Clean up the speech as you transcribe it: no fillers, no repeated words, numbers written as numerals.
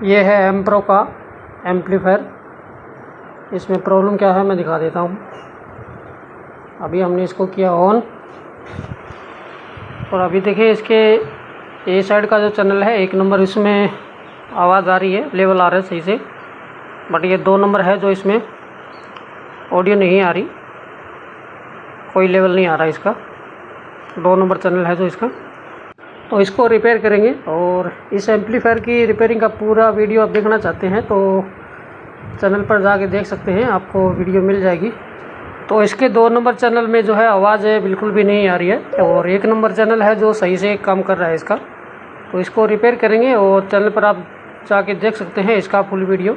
ये है M pro का एम्पलीफायर। इसमें प्रॉब्लम क्या है मैं दिखा देता हूँ। अभी हमने इसको किया ऑन और अभी देखिए इसके ए साइड का जो चैनल है 1 नंबर, इसमें आवाज़ आ रही है, लेवल आ रहा है सही से। बट ये 2 नंबर है जो इसमें ऑडियो नहीं आ रही, कोई लेवल नहीं आ रहा इसका। 2 नंबर चैनल है जो इसका। तो इसको रिपेयर करेंगे और इस एम्पलीफायर की रिपेयरिंग का पूरा वीडियो आप देखना चाहते हैं तो चैनल पर जाके देख सकते हैं, आपको वीडियो मिल जाएगी। तो इसके 2 नंबर चैनल में जो है आवाज़ बिल्कुल भी नहीं आ रही है और 1 नंबर चैनल है जो सही से काम कर रहा है इसका। तो इसको रिपेयर करेंगे और चैनल पर आप जाके देख सकते हैं इसका फुल वीडियो।